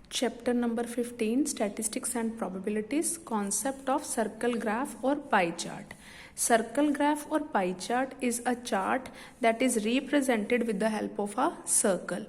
Chapter number 15, Statistics and Probabilities, concept of circle graph or pie chart. Circle graph or pie chart is a chart that is represented with the help of a circle.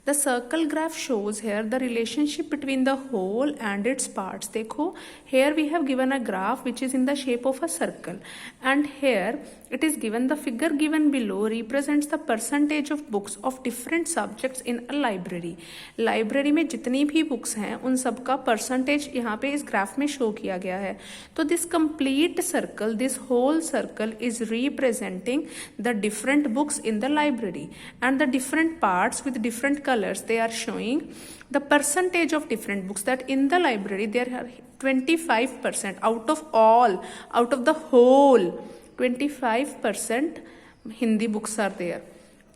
The circle graph shows here the relationship between the whole and its parts. देखो, here we have given a graph which is in the shape of a circle, and here it is given the figure given below represents the percentage of books of different subjects in a library. Library में जितनी भी books हैं उन सब का percentage यहाँ पे इस graph में show किया गया है. तो this complete circle, this whole circle is representing the different books in the library, and the different parts with different colors, they are showing the percentage of different books that in the library there are 25% out of the whole 25% Hindi books are there,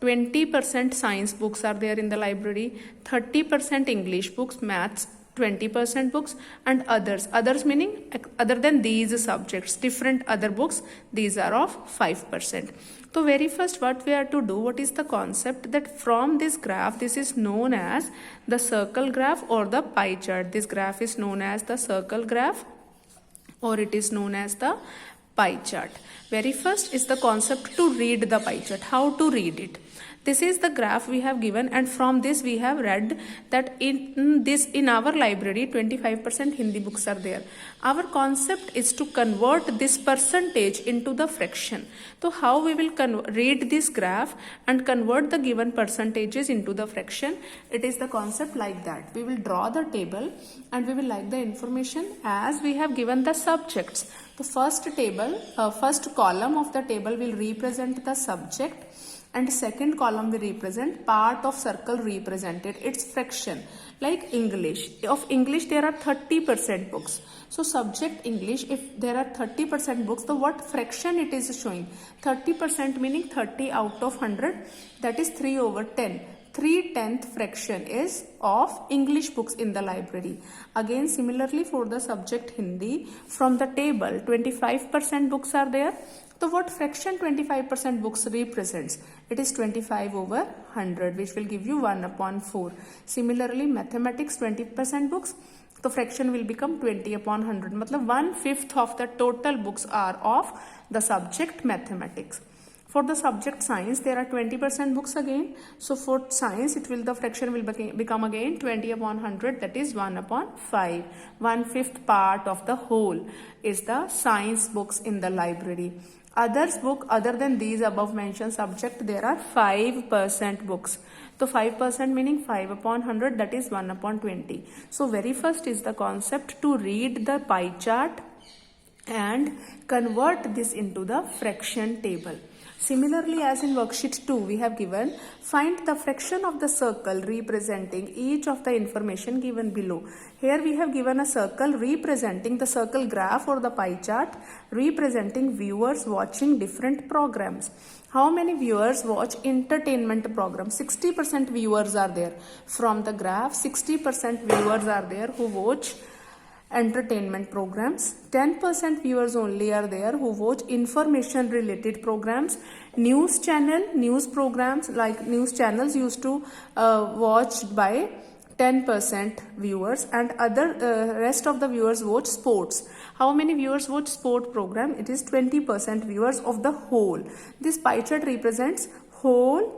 20% science books are there in the library, 30% English books, maths 20% books, and others meaning other than these subjects, different other books, these are of 5%. So very first what we have to do, what is the concept that from this graph, this is known as the circle graph or the pie chart. This graph is known as the circle graph or it is known as the pie chart. Very first is the concept to read the pie chart. How to read it? This is the graph we have given, and from this we have read that in our library 25% Hindi books are there. Our concept is to convert this percentage into the fraction. So how we will read this graph and convert the given percentages into the fraction? It is the concept like that. We will draw the table and we will like the information as we have given the subjects. The first column of the table will represent the subject, and second column will represent part of circle represented, its fraction. Like English, of English there are 30% books. So subject English, if there are 30% books, so what fraction it is showing? 30% meaning 30 out of 100, that is 3/10. 3/10 fraction is of English books in the library. Again similarly for the subject Hindi, from the table 25% books are there. So what fraction 25% books represents? It is 25/100, which will give you 1/4. Similarly mathematics 20% books, the fraction will become 20/100. मतलब 1/5 of the total books are of the subject mathematics. For the subject science, there are 20% books again. So for science, the fraction will become again 20/100, that is 1/5. 1/5 part of the whole is the science books in the library. Others book other than these above mentioned subject, there are 5% books. So 5% meaning 5/100, that is 1/20. So very first is the concept to read the pie chart and convert this into the fraction table. Similarly, as in worksheet 2, we have given find the fraction of the circle representing each of the information given below. Here we have given a circle representing the circle graph or the pie chart representing viewers watching different programs. How many viewers watch entertainment programs? 60% viewers are there. From the graph, 60% viewers are there who watch entertainment programs. 10% viewers only are there who watch information related programs. News programs, like news channels used to watched by 10% viewers, and other rest of the viewers watch sports. How many viewers watch sport program? It is 20% viewers of the whole. This pie chart represents whole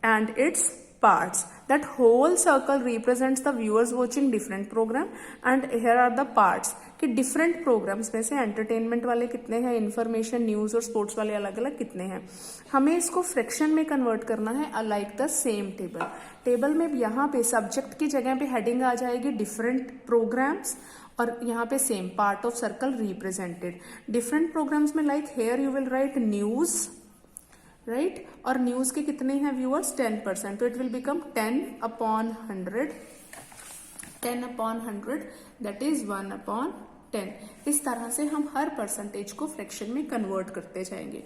and its parts. That whole circle represents the viewers watching different program, and here are the parts कि different programs में से entertainment वाले कितने हैं, information, news और sports वाले अलग अलग कितने हैं. हमें इसको fraction में convert करना है like the same table. Table में यहाँ पे subject की जगह पे heading आ जाएगी different programs, और यहाँ पे same part of circle represented. Different programs में like here you will write news, right? और न्यूज के कितने हैं व्यूअर्स? 10%. तो it will become 10/100. 10/100 that is 1/10. इस तरह से हम हर परसेंटेज को फ्रैक्शन में कन्वर्ट करते जाएंगे.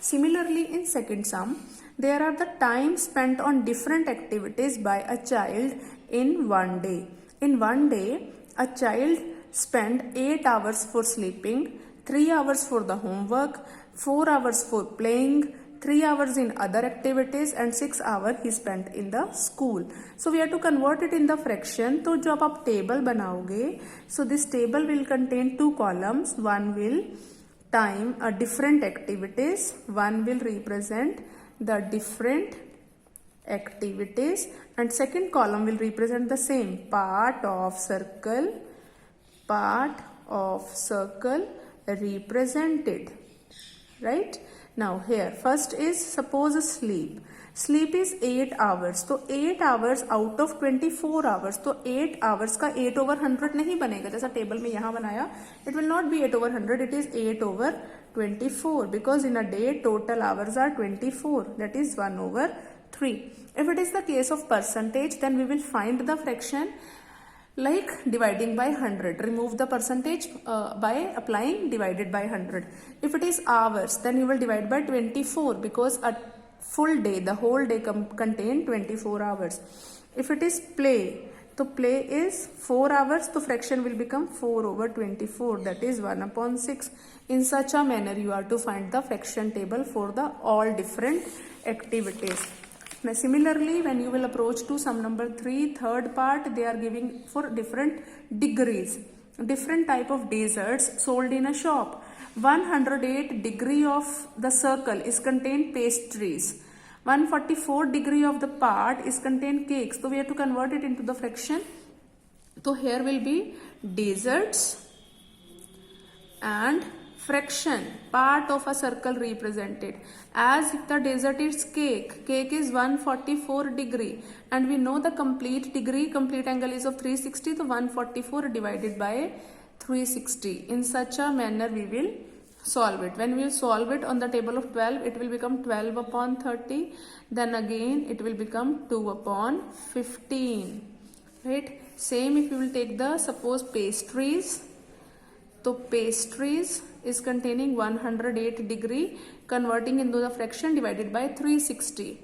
Similarly in second sum, there are the time spent on different activities by a child in 1 day. In 1 day, a child spend 8 hours for sleeping, 3 hours for the homework, 4 hours for playing, 3 hours in other activities and 6 hours he spent in the school. So we have to convert it in the fraction. तो जब आप table बनाओगे, so this table will contain 2 columns. One will time a different activities. One will represent the different activities, and second column will represent the same part of circle represented. Right? Now here first is suppose sleep is 8 hours. तो 8 hours out of 24 hours, तो 8 hours का 8 over 100 नहीं बनेगा जैसा table में यहाँ बनाया. It will not be 8 over 100, it is 8 over 24 because in a day total hours are 24, that is 1 over 3. If it is the case of percentage, then we will find the fraction like dividing by 100. Remove the percentage by applying divided by 100. If it is hours, then you will divide by 24 because a full day, the whole day contain 24 hours. If it is play, so play is 4 hours, so fraction will become 4 over 24, that is 1 upon 6. In such a manner you are to find the fraction table for the all different activities. Now similarly, when you will approach to sum number 3, third part, they are giving for different degrees, different type of desserts sold in a shop. 108 degree of the circle is contained pastries. 144 degree of the part is contained cakes. So we have to convert it into the fraction. So here will be desserts and fraction, part of a circle represented. As if the dessert is cake is 144 degree, and we know the complete angle is of 360, so 144 divided by 360. In such a manner we will solve it. When we will solve it on the table of 12, it will become 12 upon 30, then again it will become 2 upon 15. Right? Same if you will take the suppose pastries. So pastries is containing 108 degree, converting into the fraction divided by 360.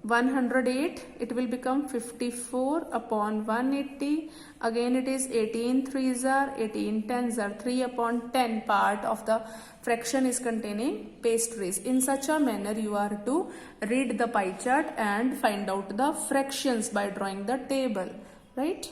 108, it will become 54 upon 180. Again it is 18 3s are, 18 10s are, 3 upon 10 part of the fraction is containing pastries. In such a manner you are to read the pie chart and find out the fractions by drawing the table. Right?